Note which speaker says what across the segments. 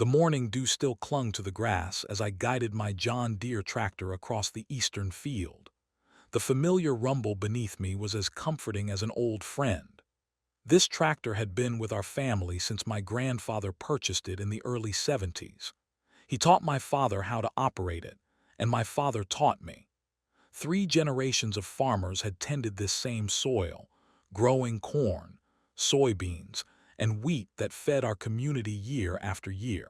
Speaker 1: The morning dew still clung to the grass as I guided my John Deere tractor across the eastern field. The familiar rumble beneath me was as comforting as an old friend. This tractor had been with our family since my grandfather purchased it in the early 70s. He taught my father how to operate it, and my father taught me. 3 generations of farmers had tended this same soil, growing corn, soybeans, and wheat that fed our community year after year.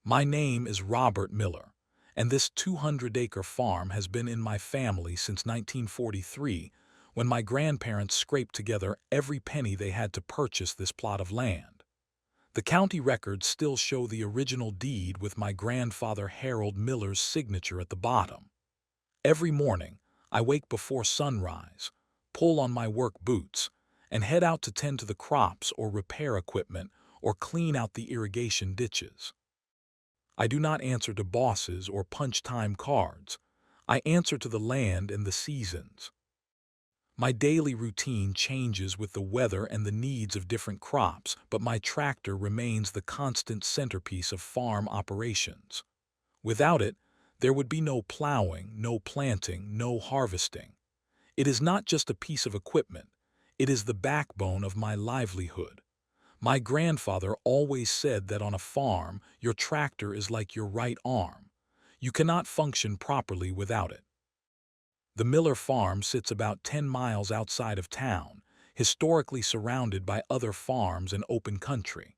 Speaker 1: My name is Robert Miller, and this 200-acre farm has been in my family since 1943, when my grandparents scraped together every penny they had to purchase this plot of land. The county records still show the original deed with my grandfather Harold Miller's signature at the bottom. Every morning, I wake before sunrise, pull on my work boots, and head out to tend to the crops or repair equipment or clean out the irrigation ditches. I do not answer to bosses or punch time cards. I answer to the land and the seasons. My daily routine changes with the weather and the needs of different crops, but my tractor remains the constant centerpiece of farm operations. Without it, there would be no plowing, no planting, no harvesting. It is not just a piece of equipment. It is the backbone of my livelihood. My grandfather always said that on a farm, your tractor is like your right arm. You cannot function properly without it. The Miller farm sits about 10 miles outside of town, historically surrounded by other farms and open country.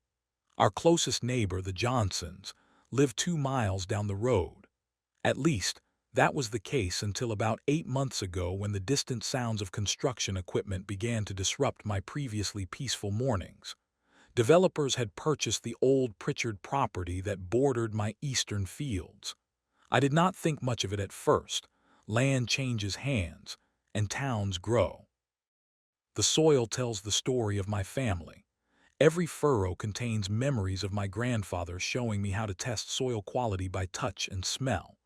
Speaker 1: Our closest neighbor, the Johnsons, live 2 miles down the road. At least, that was the case until about 8 months ago when the distant sounds of construction equipment began to disrupt my previously peaceful mornings. Developers had purchased the old Pritchard property that bordered my eastern fields. I did not think much of it at first. Land changes hands, and towns grow. The soil tells the story of my family. Every furrow contains memories of my grandfather showing me how to test soil quality by touch and smell.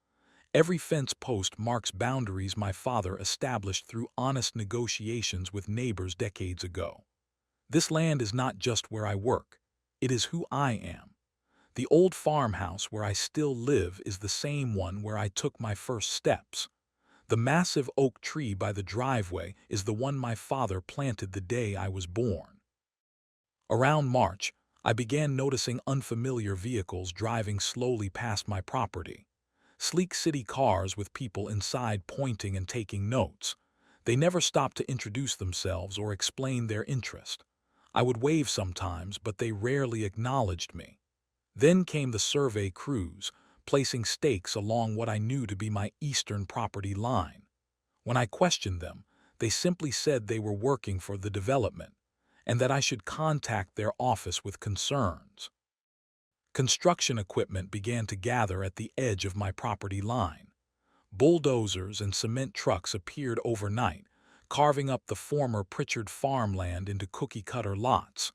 Speaker 1: Every fence post marks boundaries my father established through honest negotiations with neighbors decades ago. This land is not just where I work. It is who I am. The old farmhouse where I still live is the same one where I took my first steps. The massive oak tree by the driveway is the one my father planted the day I was born. Around March, I began noticing unfamiliar vehicles driving slowly past my property. Sleek city cars with people inside pointing and taking notes. They never stopped to introduce themselves or explain their interest. I would wave sometimes, but they rarely acknowledged me. Then came the survey crews, placing stakes along what I knew to be my eastern property line. When I questioned them, they simply said they were working for the development, and that I should contact their office with concerns. Construction equipment began to gather at the edge of my property line. Bulldozers and cement trucks appeared overnight, carving up the former Pritchard farmland into cookie-cutter lots.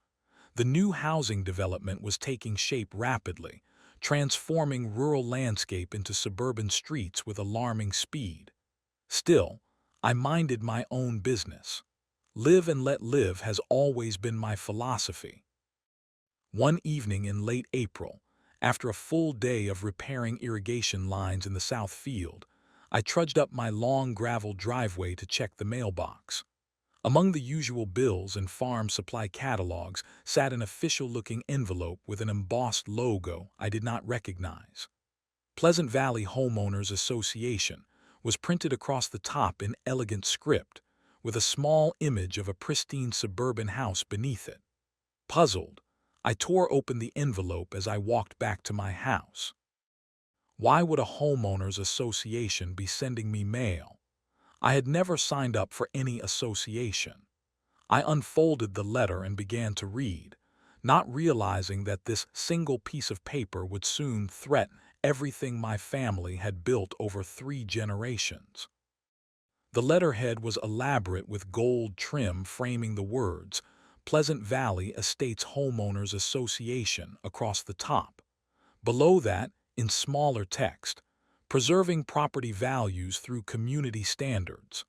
Speaker 1: The new housing development was taking shape rapidly, transforming rural landscape into suburban streets with alarming speed. Still, I minded my own business. Live and let live has always been my philosophy. One evening in late April, after a full day of repairing irrigation lines in the south field, I trudged up my long gravel driveway to check the mailbox. Among the usual bills and farm supply catalogs sat an official-looking envelope with an embossed logo I did not recognize. Pleasant Valley Homeowners Association was printed across the top in elegant script, with a small image of a pristine suburban house beneath it. Puzzled, I tore open the envelope as I walked back to my house. Why would a homeowners association be sending me mail? I had never signed up for any association. I unfolded the letter and began to read, not realizing that this single piece of paper would soon threaten everything my family had built over 3 generations. The letterhead was elaborate with gold trim framing the words, Pleasant Valley Estates Homeowners Association across the top. Below that, in smaller text, preserving property values through community standards.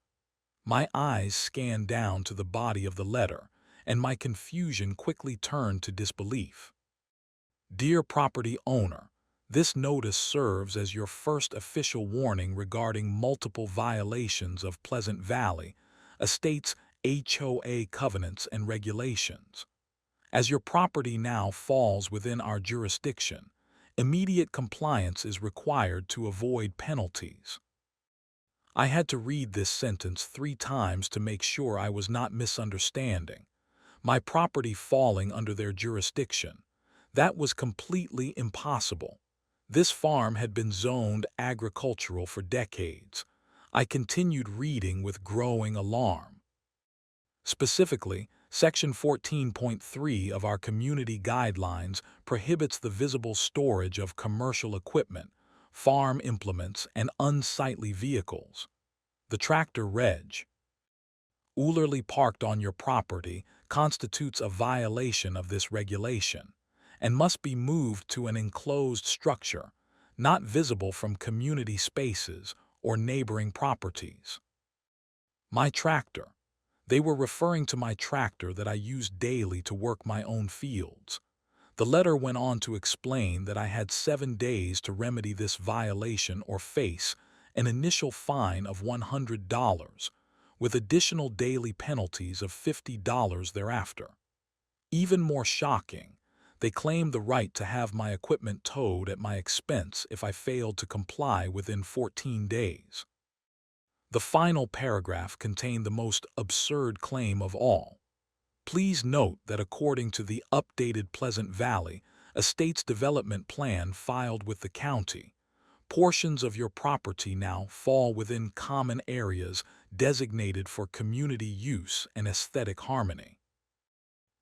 Speaker 1: My eyes scanned down to the body of the letter, and my confusion quickly turned to disbelief. Dear property owner, this notice serves as your first official warning regarding multiple violations of Pleasant Valley Estates HOA covenants and regulations. As your property now falls within our jurisdiction, immediate compliance is required to avoid penalties. I had to read this sentence 3 times to make sure I was not misunderstanding. My property falling under their jurisdiction. That was completely impossible. This farm had been zoned agricultural for decades. I continued reading with growing alarm. Specifically, Section 14.3 of our community guidelines prohibits the visible storage of commercial equipment, farm implements, and unsightly vehicles. The tractor reg. Ulerly parked on your property constitutes a violation of this regulation and must be moved to an enclosed structure, not visible from community spaces or neighboring properties. My tractor. They were referring to my tractor that I used daily to work my own fields. The letter went on to explain that I had 7 days to remedy this violation or face an initial fine of $100, with additional daily penalties of $50 thereafter. Even more shocking, they claimed the right to have my equipment towed at my expense if I failed to comply within 14 days. The final paragraph contained the most absurd claim of all. Please note that according to the updated Pleasant Valley Estates Development Plan filed with the county, portions of your property now fall within common areas designated for community use and aesthetic harmony.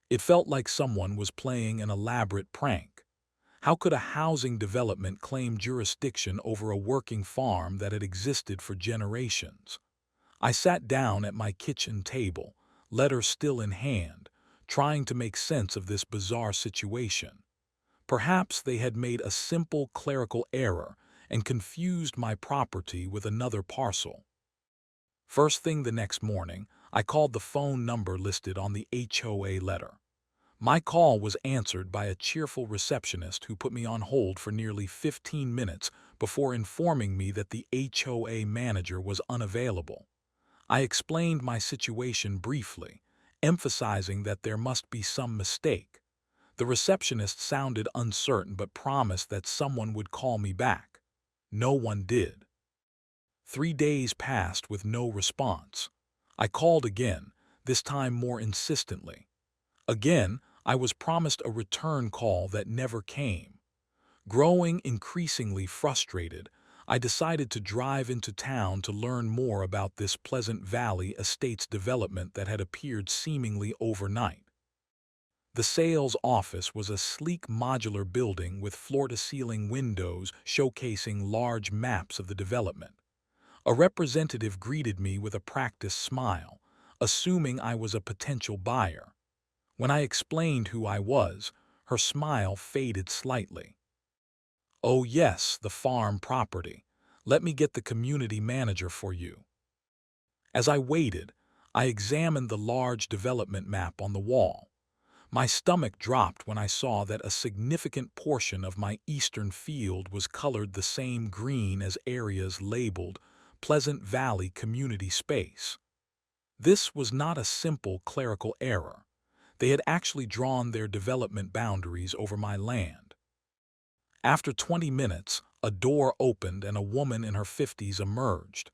Speaker 1: It felt like someone was playing an elaborate prank. How could a housing development claim jurisdiction over a working farm that had existed for generations? I sat down at my kitchen table, letter still in hand, trying to make sense of this bizarre situation. Perhaps they had made a simple clerical error and confused my property with another parcel. First thing the next morning, I called the phone number listed on the HOA letter. My call was answered by a cheerful receptionist who put me on hold for nearly 15 minutes before informing me that the HOA manager was unavailable. I explained my situation briefly, emphasizing that there must be some mistake. The receptionist sounded uncertain but promised that someone would call me back. No one did. 3 days passed with no response. I called again, this time more insistently. Again, I was promised a return call that never came. Growing increasingly frustrated, I decided to drive into town to learn more about this Pleasant Valley Estates development that had appeared seemingly overnight. The sales office was a sleek modular building with floor-to-ceiling windows showcasing large maps of the development. A representative greeted me with a practiced smile, assuming I was a potential buyer. When I explained who I was, her smile faded slightly. "Oh yes, the farm property. Let me get the community manager for you." As I waited, I examined the large development map on the wall. My stomach dropped when I saw that a significant portion of my eastern field was colored the same green as areas labeled Pleasant Valley Community Space. This was not a simple clerical error. They had actually drawn their development boundaries over my land. After 20 minutes, a door opened and a woman in her 50s emerged.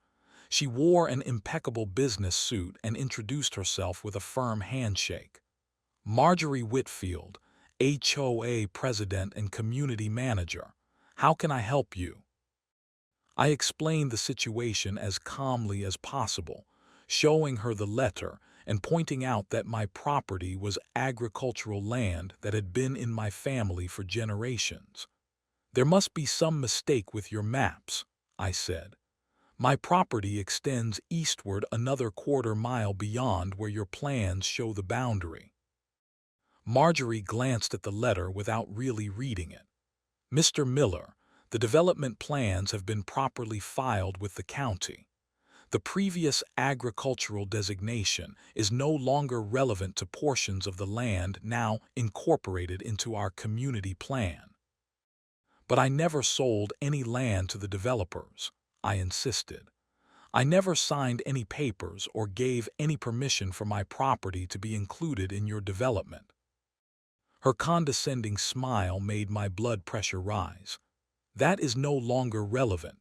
Speaker 1: She wore an impeccable business suit and introduced herself with a firm handshake. "Marjorie Whitfield, HOA President and Community Manager. How can I help you?" I explained the situation as calmly as possible, showing her the letter and pointing out that my property was agricultural land that had been in my family for generations. "There must be some mistake with your maps," I said. "My property extends eastward another quarter-mile beyond where your plans show the boundary." Marjorie glanced at the letter without really reading it. "Mr. Miller, the development plans have been properly filed with the county. The previous agricultural designation is no longer relevant to portions of the land now incorporated into our community plan. But I never sold any land to the developers, I insisted. I never signed any papers or gave any permission for my property to be included in your development. Her condescending smile made my blood pressure rise. That is no longer relevant.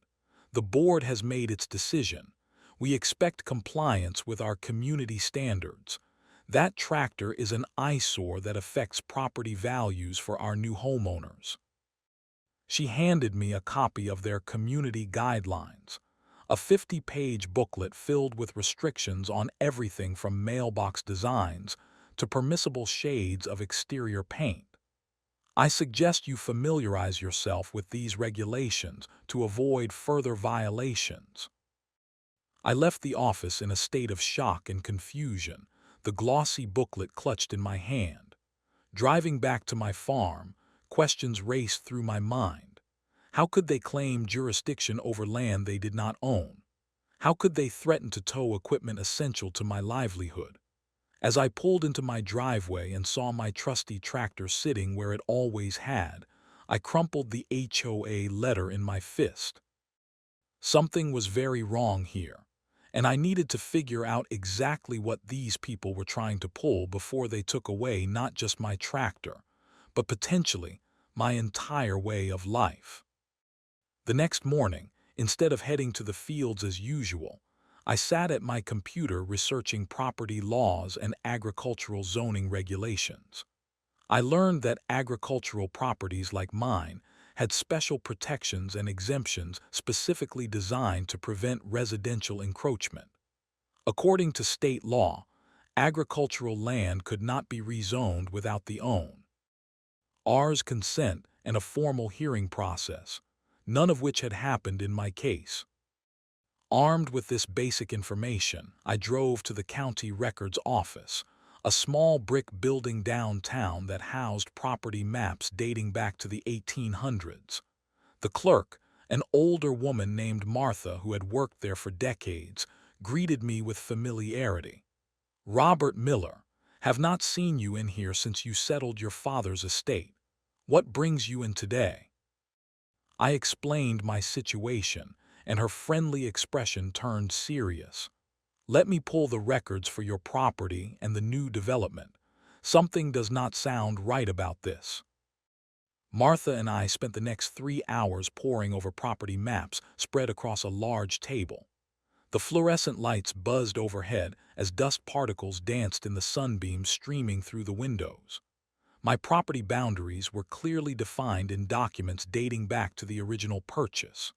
Speaker 1: The board has made its decision. We expect compliance with our community standards. That tractor is an eyesore that affects property values for our new homeowners. She handed me a copy of their community guidelines, a 50-page booklet filled with restrictions on everything from mailbox designs to permissible shades of exterior paint. I suggest you familiarize yourself with these regulations to avoid further violations. I left the office in a state of shock and confusion, the glossy booklet clutched in my hand. Driving back to my farm, questions raced through my mind. How could they claim jurisdiction over land they did not own? How could they threaten to tow equipment essential to my livelihood? As I pulled into my driveway and saw my trusty tractor sitting where it always had, I crumpled the HOA letter in my fist. Something was very wrong here, and I needed to figure out exactly what these people were trying to pull before they took away not just my tractor, but potentially my entire way of life. The next morning, instead of heading to the fields as usual, I sat at my computer researching property laws and agricultural zoning regulations. I learned that agricultural properties like mine had special protections and exemptions specifically designed to prevent residential encroachment. According to state law, agricultural land could not be rezoned without the owner's consent and a formal hearing process, none of which had happened in my case. Armed with this basic information, I drove to the county records office, a small brick building downtown that housed property maps dating back to the 1800s. The clerk, an older woman named Martha who had worked there for decades, greeted me with familiarity. "Robert Miller, have not seen you in here since you settled your father's estate. What brings you in today?" I explained my situation, and her friendly expression turned serious. "Let me pull the records for your property and the new development. Something does not sound right about this." Martha and I spent the next 3 hours poring over property maps spread across a large table. The fluorescent lights buzzed overhead as dust particles danced in the sunbeams streaming through the windows. My property boundaries were clearly defined in documents dating back to the original purchase.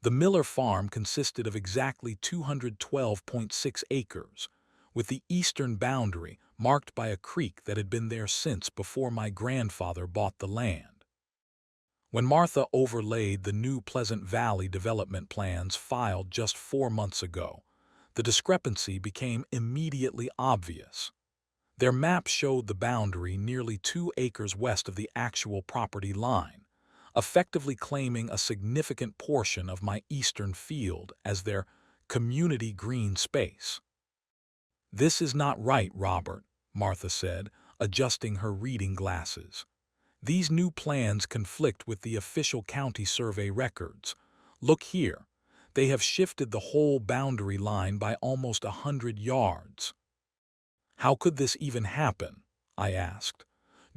Speaker 1: The Miller farm consisted of exactly 212.6 acres, with the eastern boundary marked by a creek that had been there since before my grandfather bought the land. When Martha overlaid the new Pleasant Valley development plans filed just 4 months ago, the discrepancy became immediately obvious. Their map showed the boundary nearly 2 acres west of the actual property line, effectively claiming a significant portion of my eastern field as their community green space. "This is not right, Robert," Martha said, adjusting her reading glasses. "These new plans conflict with the official county survey records. Look here, they have shifted the whole boundary line by almost 100 yards. "How could this even happen?" I asked.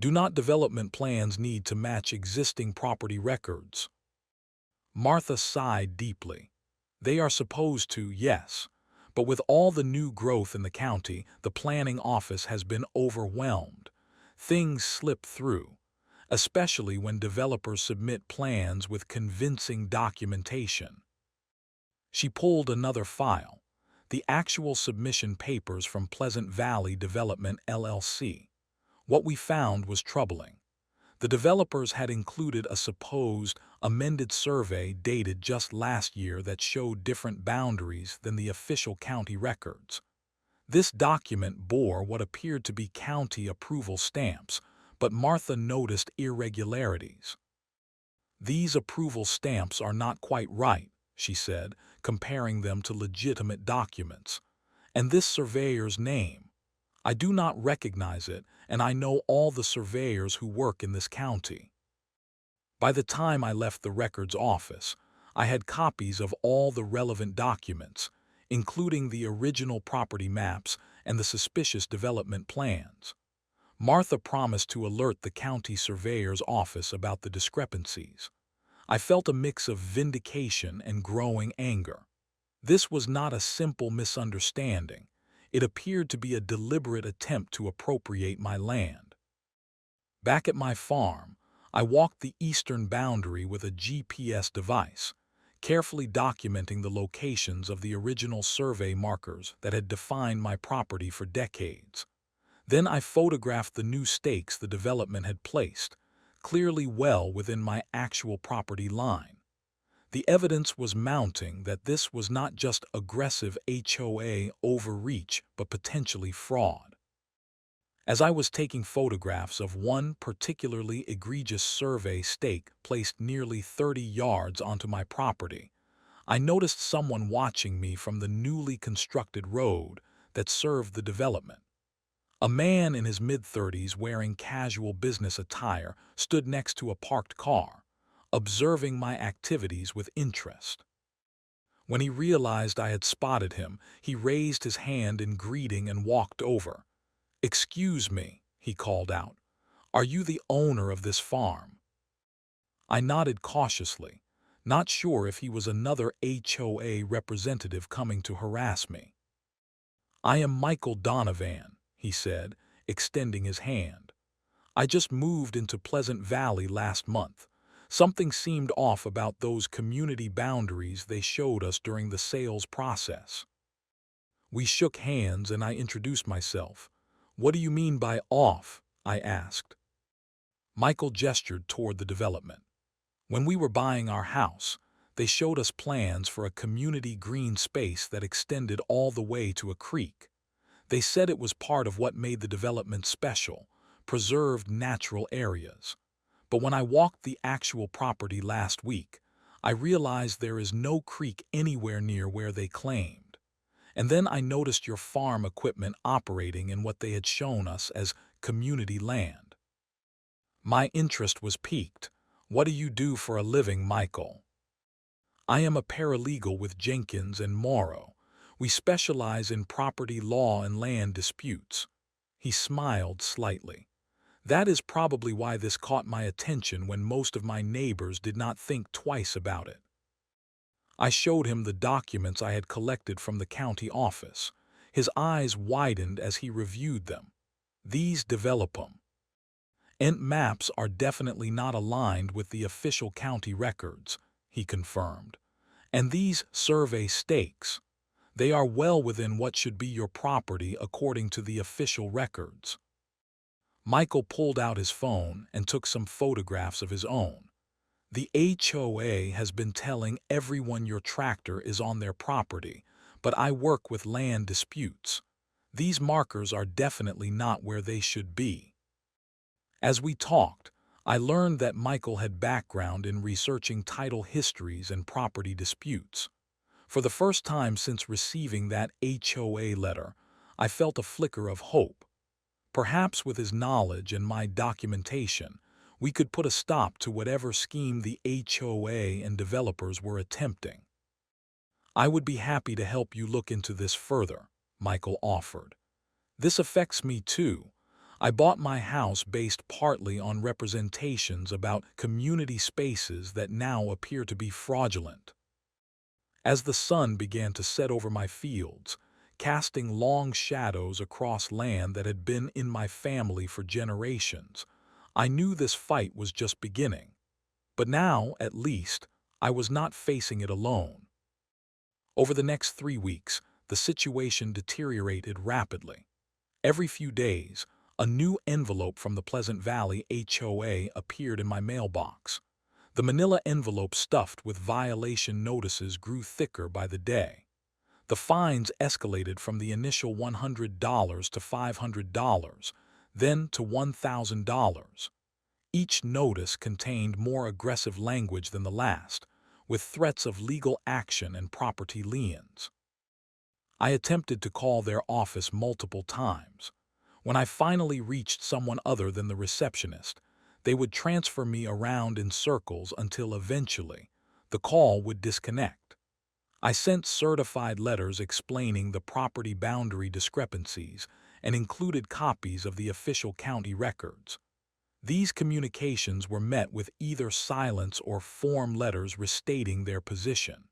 Speaker 1: "Do not development plans need to match existing property records?" Martha sighed deeply. "They are supposed to, yes. But with all the new growth in the county, the planning office has been overwhelmed. Things slip through, especially when developers submit plans with convincing documentation." She pulled another file, the actual submission papers from Pleasant Valley Development LLC. What we found was troubling. The developers had included a supposed amended survey dated just last year that showed different boundaries than the official county records. This document bore what appeared to be county approval stamps, but Martha noticed irregularities. "These approval stamps are not quite right," she said, comparing them to legitimate documents. And this surveyor's name, I do not recognize it, and I know all the surveyors who work in this county. By the time I left the records office, I had copies of all the relevant documents, including the original property maps and the suspicious development plans. Martha promised to alert the county surveyor's office about the discrepancies. I felt a mix of vindication and growing anger. This was not a simple misunderstanding. It appeared to be a deliberate attempt to appropriate my land. Back at my farm, I walked the eastern boundary with a GPS device, carefully documenting the locations of the original survey markers that had defined my property for decades. Then I photographed the new stakes the development had placed, clearly well within my actual property line. The evidence was mounting that this was not just aggressive HOA overreach but potentially fraud. As I was taking photographs of one particularly egregious survey stake placed nearly 30 yards onto my property, I noticed someone watching me from the newly constructed road that served the development. A man in his mid-30s wearing casual business attire stood next to a parked car, observing my activities with interest. When he realized I had spotted him, he raised his hand in greeting and walked over. "Excuse me," he called out. "Are you the owner of this farm?" I nodded cautiously, not sure if he was another HOA representative coming to harass me. "I am Michael Donovan," he said, extending his hand. "I just moved into Pleasant Valley last month. Something seemed off about those community boundaries they showed us during the sales process." We shook hands and I introduced myself. "What do you mean by off?" I asked. Michael gestured toward the development. "When we were buying our house, they showed us plans for a community green space that extended all the way to a creek. They said it was part of what made the development special, preserved natural areas. But when I walked the actual property last week, I realized there is no creek anywhere near where they claimed. And then I noticed your farm equipment operating in what they had shown us as community land." My interest was piqued. "What do you do for a living, Michael?" "I am a paralegal with Jenkins and Morrow. We specialize in property law and land disputes." He smiled slightly. "That is probably why this caught my attention when most of my neighbors did not think twice about it." I showed him the documents I had collected from the county office. His eyes widened as he reviewed them. "These development maps are definitely not aligned with the official county records," he confirmed. "And these survey stakes, they are well within what should be your property according to the official records." Michael pulled out his phone and took some photographs of his own. "The HOA has been telling everyone your tractor is on their property, but I work with land disputes. These markers are definitely not where they should be." As we talked, I learned that Michael had background in researching title histories and property disputes. For the first time since receiving that HOA letter, I felt a flicker of hope. Perhaps with his knowledge and my documentation, we could put a stop to whatever scheme the HOA and developers were attempting. "I would be happy to help you look into this further," Michael offered. "This affects me too. I bought my house based partly on representations about community spaces that now appear to be fraudulent." As the sun began to set over my fields, casting long shadows across land that had been in my family for generations, I knew this fight was just beginning. But now, at least, I was not facing it alone. Over the next 3 weeks, the situation deteriorated rapidly. Every few days, a new envelope from the Pleasant Valley HOA appeared in my mailbox. The manila envelope stuffed with violation notices grew thicker by the day. The fines escalated from the initial $100 to $500, then to $1,000. Each notice contained more aggressive language than the last, with threats of legal action and property liens. I attempted to call their office multiple times. When I finally reached someone other than the receptionist, they would transfer me around in circles until eventually the call would disconnect. I sent certified letters explaining the property boundary discrepancies and included copies of the official county records. These communications were met with either silence or form letters restating their position.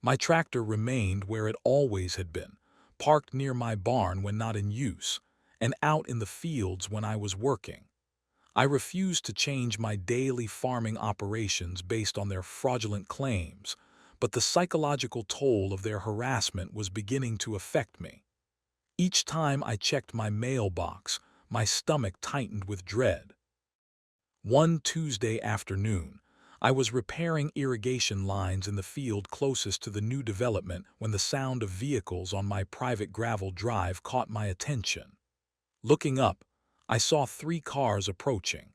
Speaker 1: My tractor remained where it always had been, parked near my barn when not in use, and out in the fields when I was working. I refused to change my daily farming operations based on their fraudulent claims, but the psychological toll of their harassment was beginning to affect me. Each time I checked my mailbox, my stomach tightened with dread. One Tuesday afternoon, I was repairing irrigation lines in the field closest to the new development when the sound of vehicles on my private gravel drive caught my attention. Looking up, I saw 3 cars approaching,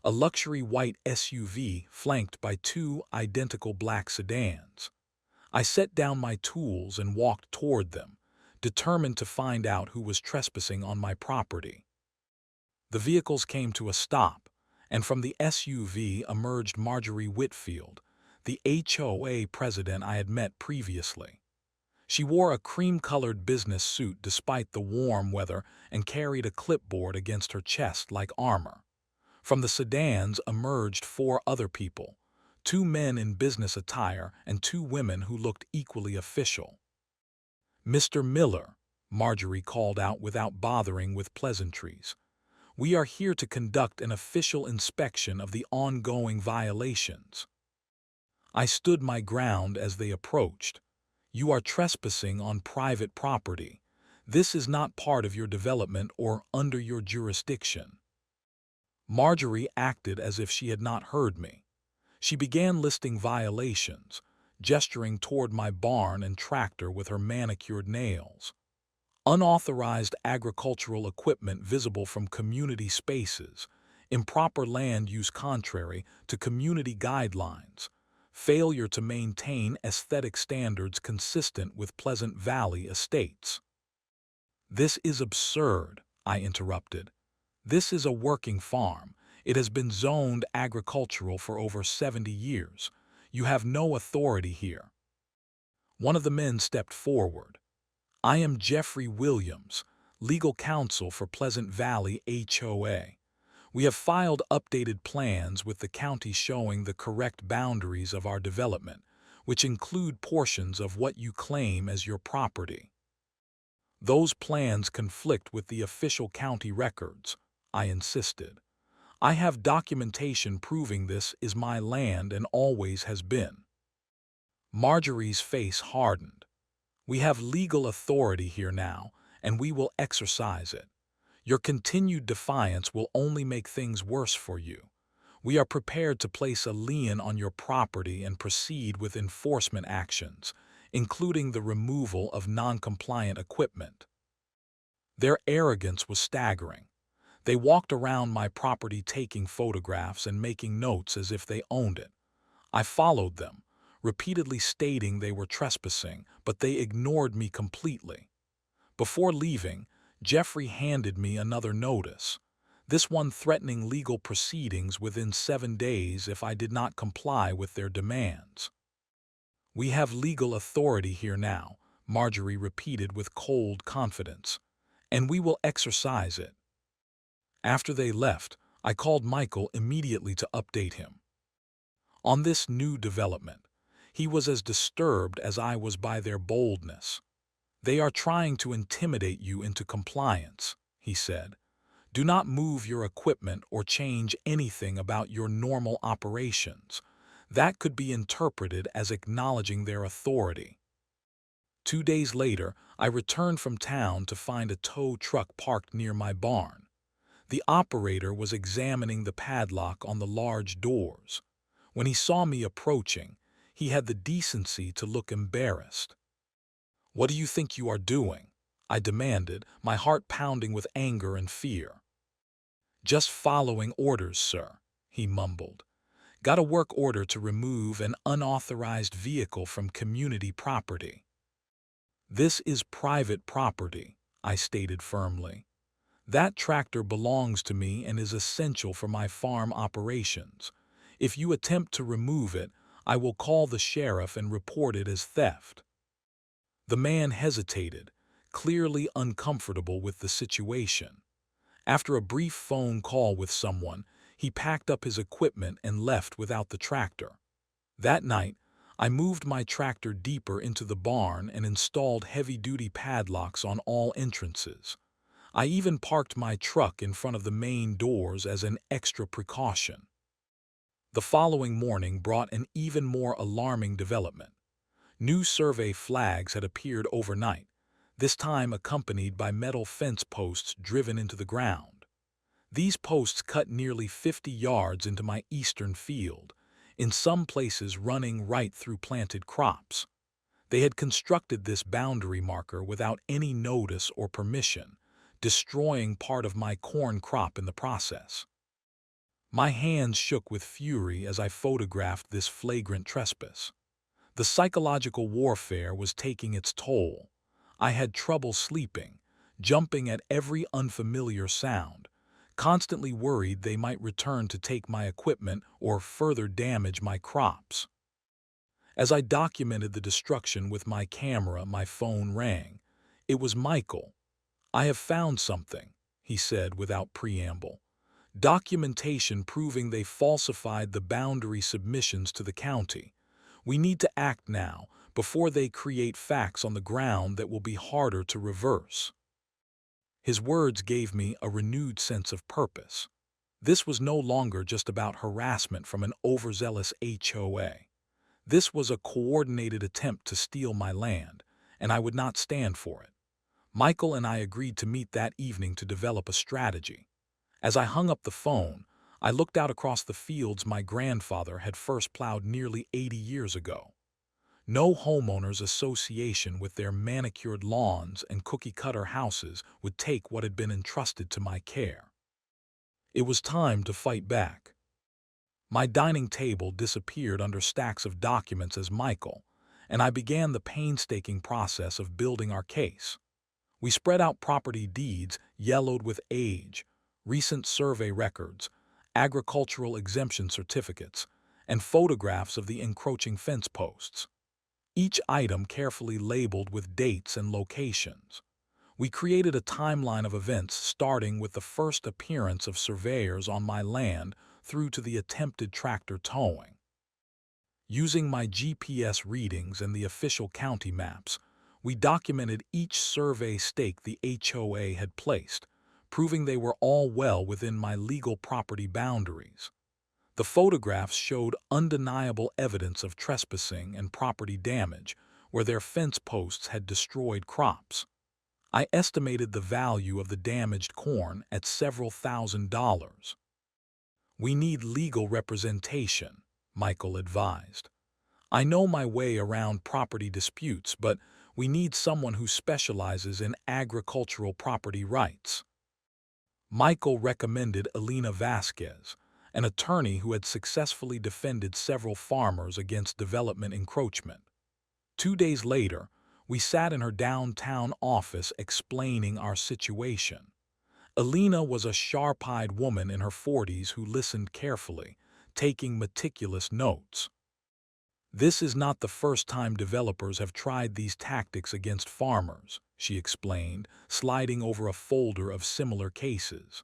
Speaker 1: a luxury white SUV flanked by 2 identical black sedans. I set down my tools and walked toward them, determined to find out who was trespassing on my property. The vehicles came to a stop, and from the SUV emerged Marjorie Whitfield, the HOA president I had met previously. She wore a cream-colored business suit despite the warm weather and carried a clipboard against her chest like armor. From the sedans emerged 4 other people, 2 men in business attire and 2 women who looked equally official. "Mr. Miller," Marjorie called out without bothering with pleasantries, "we are here to conduct an official inspection of the ongoing violations." I stood my ground as they approached. "You are trespassing on private property. This is not part of your development or under your jurisdiction." Marjorie acted as if she had not heard me. She began listing violations, gesturing toward my barn and tractor with her manicured nails. Unauthorized agricultural equipment visible from community spaces, improper land use contrary to community guidelines, failure to maintain aesthetic standards consistent with Pleasant Valley estates. "This is absurd," I interrupted. "This is a working farm. It has been zoned agricultural for over 70 years. You have no authority here." One of the men stepped forward. "I am Jeffrey Williams, legal counsel for Pleasant Valley HOA. We have filed updated plans with the county showing the correct boundaries of our development, which include portions of what you claim as your property." "Those plans conflict with the official county records," I insisted. "I have documentation proving this is my land and always has been." Marjorie's face hardened. "We have legal authority here now, and we will exercise it. Your continued defiance will only make things worse for you. We are prepared to place a lien on your property and proceed with enforcement actions, including the removal of non-compliant equipment." Their arrogance was staggering. They walked around my property taking photographs and making notes as if they owned it. I followed them, repeatedly stating they were trespassing, but they ignored me completely. Before leaving, Jeffrey handed me another notice, this one threatening legal proceedings within 7 days if I did not comply with their demands. "We have legal authority here now," Marjorie repeated with cold confidence, "and we will exercise it." After they left, I called Michael immediately to update him on this new development. He was as disturbed as I was by their boldness. "They are trying to intimidate you into compliance," he said. "Do not move your equipment or change anything about your normal operations. That could be interpreted as acknowledging their authority." 2 days later, I returned from town to find a tow truck parked near my barn. The operator was examining the padlock on the large doors. When he saw me approaching, he had the decency to look embarrassed. "What do you think you are doing?" I demanded, my heart pounding with anger and fear. "Just following orders, sir," he mumbled. Got a work order to remove an unauthorized vehicle from community property. This is private property, I stated firmly. That tractor belongs to me and is essential for my farm operations. If you attempt to remove it, I will call the sheriff and report it as theft. The man hesitated, clearly uncomfortable with the situation. After a brief phone call with someone, he packed up his equipment and left without the tractor. That night, I moved my tractor deeper into the barn and installed heavy-duty padlocks on all entrances. I even parked my truck in front of the main doors as an extra precaution. The following morning brought an even more alarming development. New survey flags had appeared overnight, this time accompanied by metal fence posts driven into the ground. These posts cut nearly 50 yards into my eastern field, in some places running right through planted crops. They had constructed this boundary marker without any notice or permission, destroying part of my corn crop in the process. My hands shook with fury as I photographed this flagrant trespass. The psychological warfare was taking its toll. I had trouble sleeping, jumping at every unfamiliar sound, constantly worried they might return to take my equipment or further damage my crops. As I documented the destruction with my camera, my phone rang. It was Michael. "I have found something," he said without preamble. "Documentation proving they falsified the boundary submissions to the county. We need to act now, before they create facts on the ground that will be harder to reverse." His words gave me a renewed sense of purpose. This was no longer just about harassment from an overzealous HOA. This was a coordinated attempt to steal my land, and I would not stand for it. Michael and I agreed to meet that evening to develop a strategy. As I hung up the phone, I looked out across the fields my grandfather had first plowed nearly 80 years ago. No homeowners association with their manicured lawns and cookie-cutter houses would take what had been entrusted to my care. It was time to fight back. My dining table disappeared under stacks of documents as Michael, and I began the painstaking process of building our case. We spread out property deeds yellowed with age, recent survey records, agricultural exemption certificates, and photographs of the encroaching fence posts. Each item carefully labeled with dates and locations. We created a timeline of events starting with the first appearance of surveyors on my land through to the attempted tractor towing. Using my GPS readings and the official county maps, we documented each survey stake the HOA had placed, proving they were all well within my legal property boundaries. The photographs showed undeniable evidence of trespassing and property damage, where their fence posts had destroyed crops. I estimated the value of the damaged corn at several $1,000s. "We need legal representation," Michael advised. "I know my way around property disputes, but we need someone who specializes in agricultural property rights." Michael recommended Elena Vasquez, an attorney who had successfully defended several farmers against development encroachment. 2 days later, we sat in her downtown office explaining our situation. Elena was a sharp-eyed woman in her 40s who listened carefully, taking meticulous notes. "This is not the first time developers have tried these tactics against farmers," she explained, sliding over a folder of similar cases.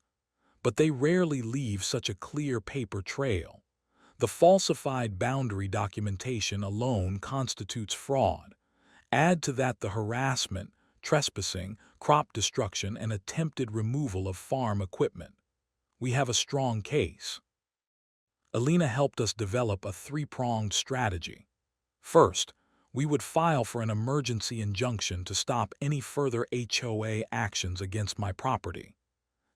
Speaker 1: "But they rarely leave such a clear paper trail. The falsified boundary documentation alone constitutes fraud. Add to that the harassment, trespassing, crop destruction, and attempted removal of farm equipment. We have a strong case." Elena helped us develop a three-pronged strategy. First, we would file for an emergency injunction to stop any further HOA actions against my property.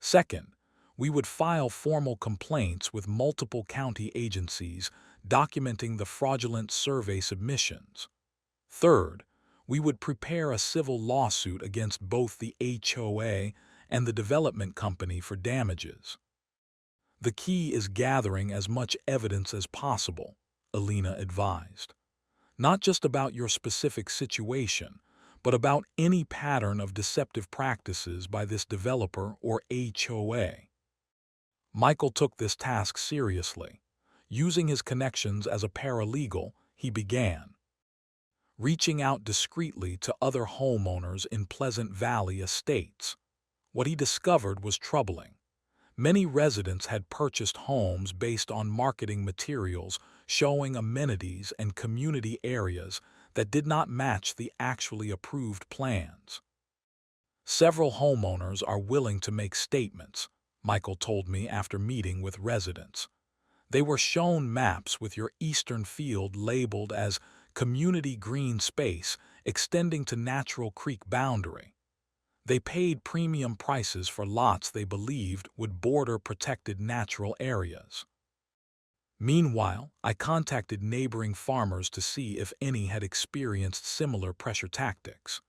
Speaker 1: Second, we would file formal complaints with multiple county agencies documenting the fraudulent survey submissions. Third, we would prepare a civil lawsuit against both the HOA and the development company for damages. The key is gathering as much evidence as possible, Alina advised. Not just about your specific situation, but about any pattern of deceptive practices by this developer or HOA. Michael took this task seriously. Using his connections as a paralegal, he began reaching out discreetly to other homeowners in Pleasant Valley estates. What he discovered was troubling. Many residents had purchased homes based on marketing materials showing amenities and community areas that did not match the actually approved plans. Several homeowners are willing to make statements, Michael told me after meeting with residents. They were shown maps with your eastern field labeled as community green space extending to Natural Creek boundary. They paid premium prices for lots they believed would border protected natural areas. Meanwhile, I contacted neighboring farmers to see if any had experienced similar pressure tactics.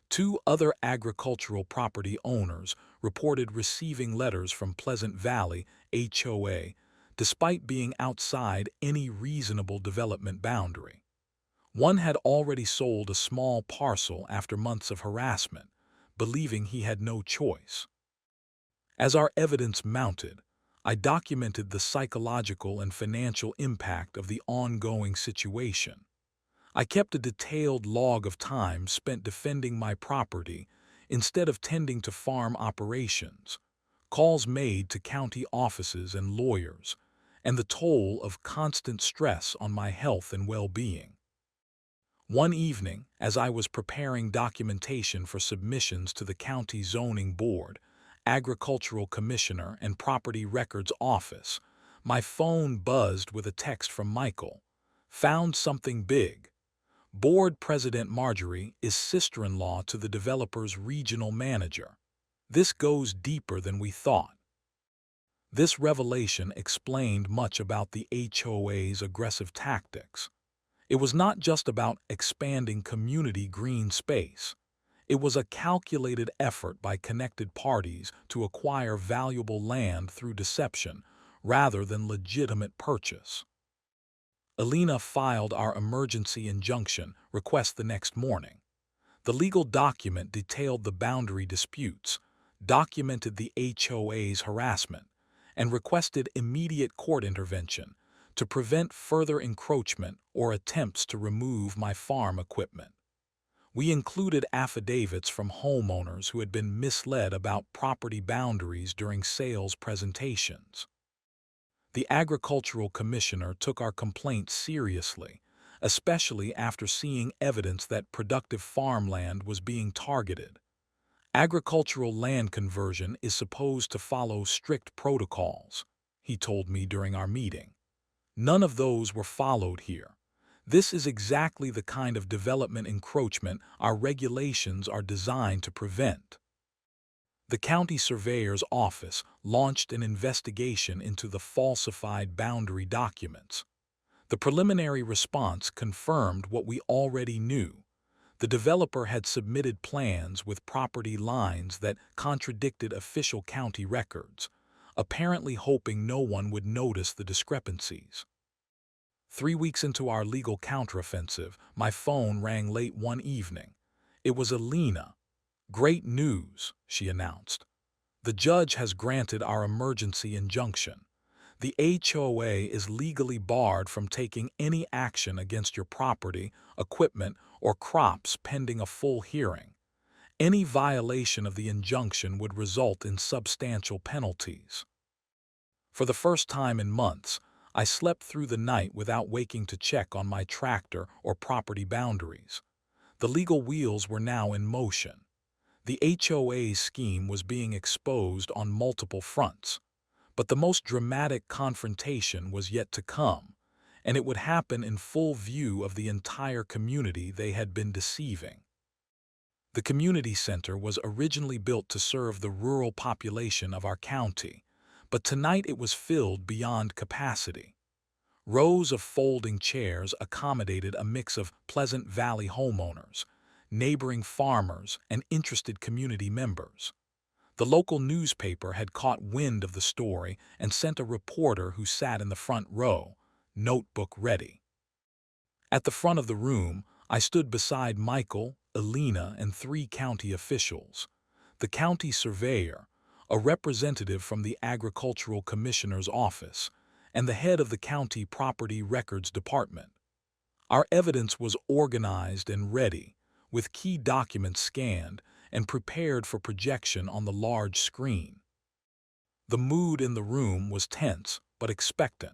Speaker 1: Two other agricultural property owners reported receiving letters from Pleasant Valley HOA despite being outside any reasonable development boundary. One had already sold a small parcel after months of harassment, believing he had no choice. As our evidence mounted, I documented the psychological and financial impact of the ongoing situation. I kept a detailed log of time spent defending my property instead of tending to farm operations, calls made to county offices and lawyers, and the toll of constant stress on my health and well-being. One evening, as I was preparing documentation for submissions to the County Zoning Board, Agricultural Commissioner, and Property Records Office, my phone buzzed with a text from Michael. Found something big. Board President Marjorie is sister-in-law to the developer's regional manager. This goes deeper than we thought. This revelation explained much about the HOA's aggressive tactics. It was not just about expanding community green space. It was a calculated effort by connected parties to acquire valuable land through deception rather than legitimate purchase. Alina filed our emergency injunction request the next morning. The legal document detailed the boundary disputes, documented the HOA's harassment, and requested immediate court intervention to prevent further encroachment or attempts to remove my farm equipment. We included affidavits from homeowners who had been misled about property boundaries during sales presentations. The Agricultural Commissioner took our complaint seriously, especially after seeing evidence that productive farmland was being targeted. Agricultural land conversion is supposed to follow strict protocols, he told me during our meeting. None of those were followed here. This is exactly the kind of development encroachment our regulations are designed to prevent. The county surveyor's office launched an investigation into the falsified boundary documents. The preliminary response confirmed what we already knew. The developer had submitted plans with property lines that contradicted official county records, apparently hoping no one would notice the discrepancies. 3 weeks into our legal counteroffensive, my phone rang late one evening. It was Alina. "Great news," she announced. "The judge has granted our emergency injunction. The HOA is legally barred from taking any action against your property, equipment, or crops pending a full hearing. Any violation of the injunction would result in substantial penalties." For the first time in months, I slept through the night without waking to check on my tractor or property boundaries. The legal wheels were now in motion. The HOA's scheme was being exposed on multiple fronts, but the most dramatic confrontation was yet to come, and it would happen in full view of the entire community they had been deceiving. The community center was originally built to serve the rural population of our county, but tonight it was filled beyond capacity. Rows of folding chairs accommodated a mix of Pleasant Valley homeowners, neighboring farmers, and interested community members. The local newspaper had caught wind of the story and sent a reporter who sat in the front row, notebook ready. At the front of the room, I stood beside Michael, Alina, and 3 county officials. The county surveyor, a representative from the Agricultural Commissioner's office, and the head of the county property records department. Our evidence was organized and ready, with key documents scanned and prepared for projection on the large screen. The mood in the room was tense but expectant.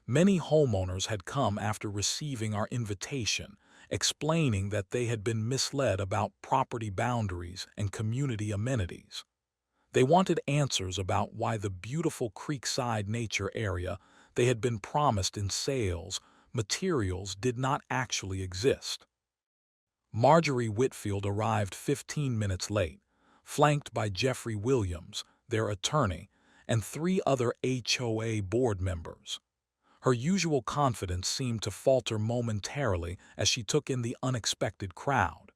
Speaker 1: Many homeowners had come after receiving our invitation, explaining that they had been misled about property boundaries and community amenities. They wanted answers about why the beautiful creekside nature area they had been promised in sales materials did not actually exist. Marjorie Whitfield arrived 15 minutes late, flanked by Jeffrey Williams, their attorney, and 3 other HOA board members. Her usual confidence seemed to falter momentarily as she took in the unexpected crowd.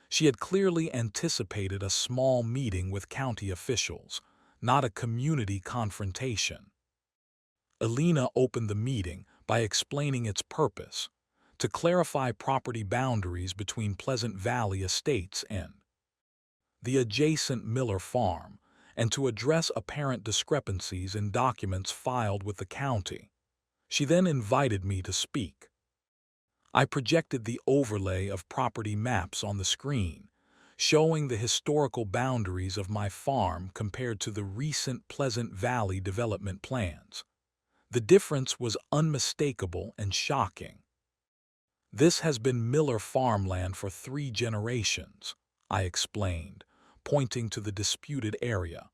Speaker 1: She had clearly anticipated a small meeting with county officials, not a community confrontation. Alina opened the meeting by explaining its purpose: to clarify property boundaries between Pleasant Valley Estates and the adjacent Miller Farm, and to address apparent discrepancies in documents filed with the county. She then invited me to speak. I projected the overlay of property maps on the screen, showing the historical boundaries of my farm compared to the recent Pleasant Valley development plans. The difference was unmistakable and shocking. "This has been Miller farmland for 3 generations," I explained, pointing to the disputed area.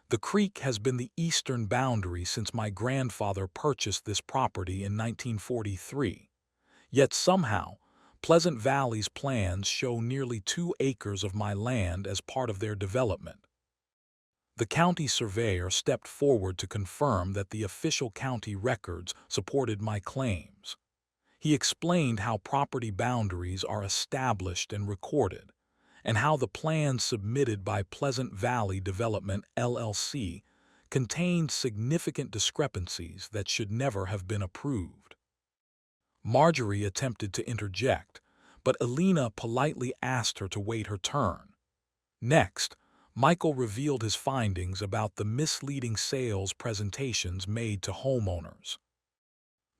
Speaker 1: "The creek has been the eastern boundary since my grandfather purchased this property in 1943. Yet somehow, Pleasant Valley's plans show nearly 2 acres of my land as part of their development." The county surveyor stepped forward to confirm that the official county records supported my claims. He explained how property boundaries are established and recorded, and how the plans submitted by Pleasant Valley Development, LLC, contained significant discrepancies that should never have been approved. Marjorie attempted to interject, but Alina politely asked her to wait her turn. Next, Michael revealed his findings about the misleading sales presentations made to homeowners.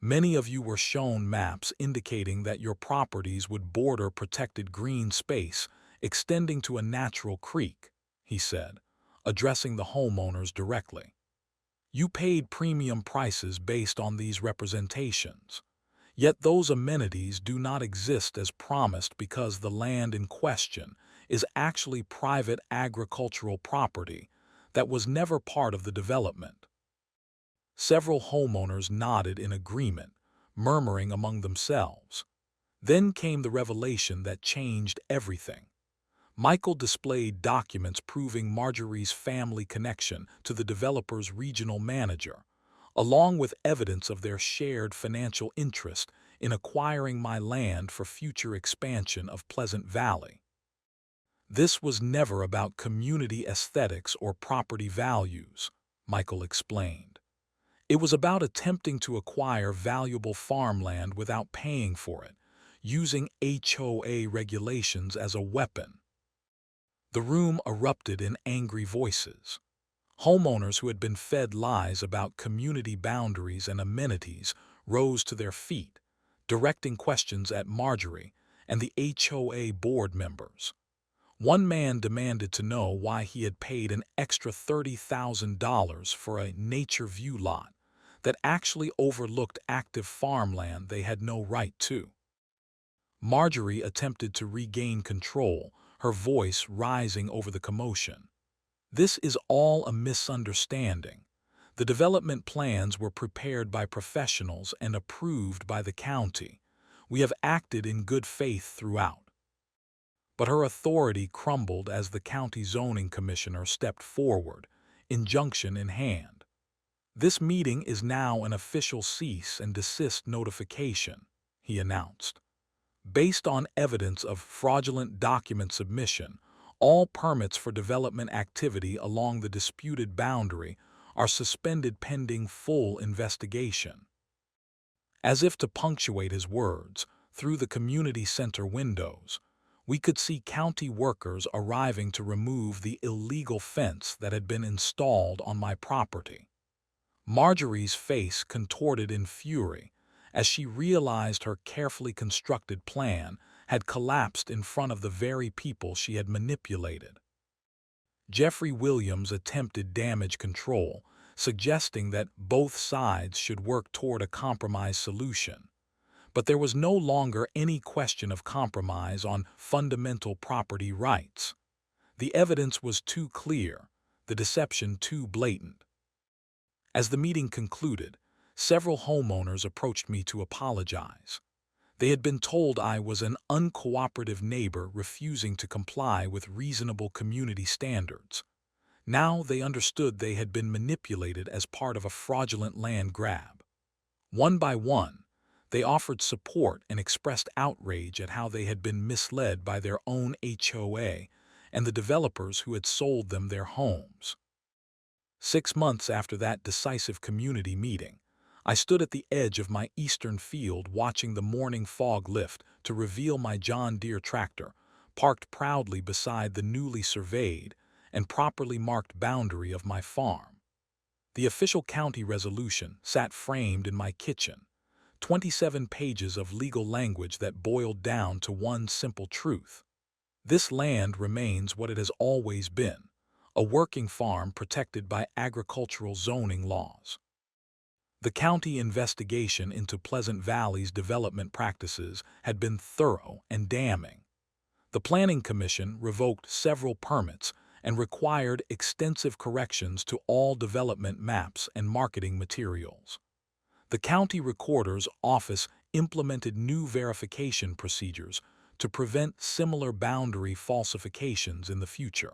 Speaker 1: "Many of you were shown maps indicating that your properties would border protected green space extending to a natural creek," he said, addressing the homeowners directly. "You paid premium prices based on these representations. Yet those amenities do not exist as promised because the land in question is actually private agricultural property that was never part of the development." Several homeowners nodded in agreement, murmuring among themselves. Then came the revelation that changed everything. Michael displayed documents proving Marjorie's family connection to the developer's regional manager, along with evidence of their shared financial interest in acquiring my land for future expansion of Pleasant Valley. "This was never about community aesthetics or property values," Michael explained. "It was about attempting to acquire valuable farmland without paying for it, using HOA regulations as a weapon." The room erupted in angry voices. Homeowners who had been fed lies about community boundaries and amenities rose to their feet, directing questions at Marjorie and the HOA board members. One man demanded to know why he had paid an extra $30,000 for a nature view lot that actually overlooked active farmland they had no right to. Marjorie attempted to regain control, her voice rising over the commotion. "This is all a misunderstanding. The development plans were prepared by professionals and approved by the county. We have acted in good faith throughout." But her authority crumbled as the county zoning commissioner stepped forward, injunction in hand. "This meeting is now an official cease and desist notification," he announced. "Based on evidence of fraudulent document submission, All permits for development activity along the disputed boundary are suspended pending full investigation. As if to punctuate his words, through the community center windows, we could see county workers arriving to remove the illegal fence that had been installed on my property. Marjorie's face contorted in fury as she realized her carefully constructed plan had collapsed in front of the very people she had manipulated. Jeffrey Williams attempted damage control, suggesting that both sides should work toward a compromise solution. But there was no longer any question of compromise on fundamental property rights. The evidence was too clear, the deception too blatant. As the meeting concluded, several homeowners approached me to apologize. They had been told I was an uncooperative neighbor refusing to comply with reasonable community standards. Now they understood they had been manipulated as part of a fraudulent land grab. One by one, they offered support and expressed outrage at how they had been misled by their own HOA and the developers who had sold them their homes. 6 months after that decisive community meeting, I stood at the edge of my eastern field watching the morning fog lift to reveal my John Deere tractor, parked proudly beside the newly surveyed and properly marked boundary of my farm. The official county resolution sat framed in my kitchen, 27 pages of legal language that boiled down to one simple truth. This land remains what it has always been, a working farm protected by agricultural zoning laws. The county investigation into Pleasant Valley's development practices had been thorough and damning. The Planning Commission revoked several permits and required extensive corrections to all development maps and marketing materials. The county recorder's office implemented new verification procedures to prevent similar boundary falsifications in the future.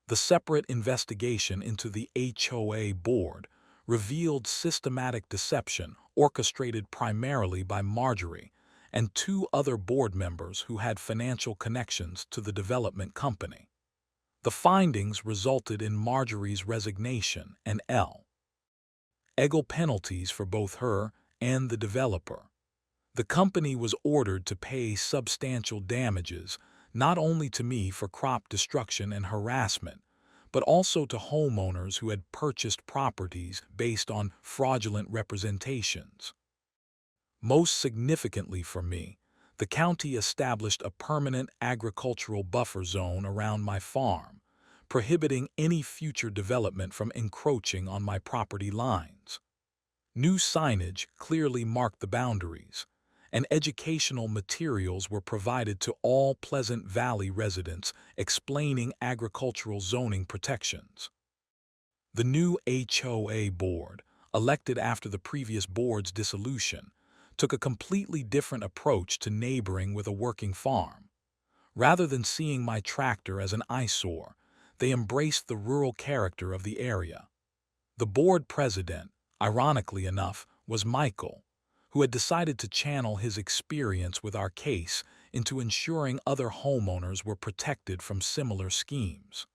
Speaker 1: The separate investigation into the HOA board revealed systematic deception orchestrated primarily by Marjorie and 2 other board members who had financial connections to the development company. The findings resulted in Marjorie's resignation and legal penalties for both her and the developer. The company was ordered to pay substantial damages, not only to me for crop destruction and harassment, but also to homeowners who had purchased properties based on fraudulent representations. Most significantly for me, the county established a permanent agricultural buffer zone around my farm, prohibiting any future development from encroaching on my property lines. New signage clearly marked the boundaries, and educational materials were provided to all Pleasant Valley residents explaining agricultural zoning protections. The new HOA board, elected after the previous board's dissolution, took a completely different approach to neighboring with a working farm. Rather than seeing my tractor as an eyesore, they embraced the rural character of the area. The board president, ironically enough, was Michael, who had decided to channel his experience with our case into ensuring other homeowners were protected from similar schemes.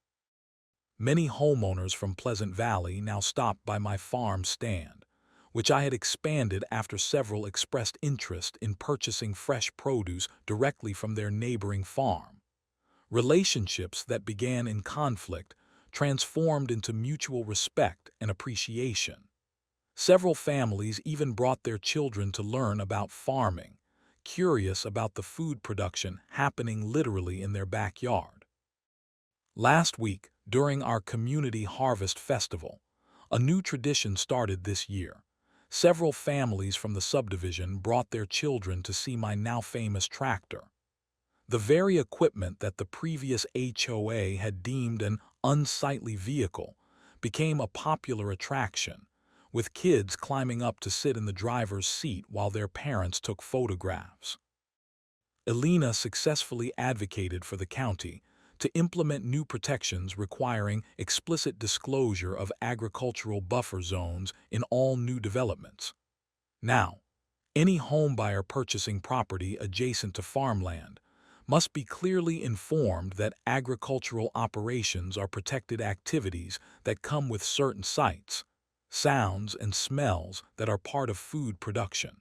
Speaker 1: Many homeowners from Pleasant Valley now stopped by my farm stand, which I had expanded after several expressed interest in purchasing fresh produce directly from their neighboring farm. Relationships that began in conflict transformed into mutual respect and appreciation. Several families even brought their children to learn about farming, curious about the food production happening literally in their backyard. Last week, during our community harvest festival, a new tradition started this year. Several families from the subdivision brought their children to see my now famous tractor. The very equipment that the previous HOA had deemed an unsightly vehicle became a popular attraction, with kids climbing up to sit in the driver's seat while their parents took photographs. Elena successfully advocated for the county to implement new protections requiring explicit disclosure of agricultural buffer zones in all new developments. Now, any homebuyer purchasing property adjacent to farmland must be clearly informed that agricultural operations are protected activities that come with certain sights, sounds, and smells that are part of food production.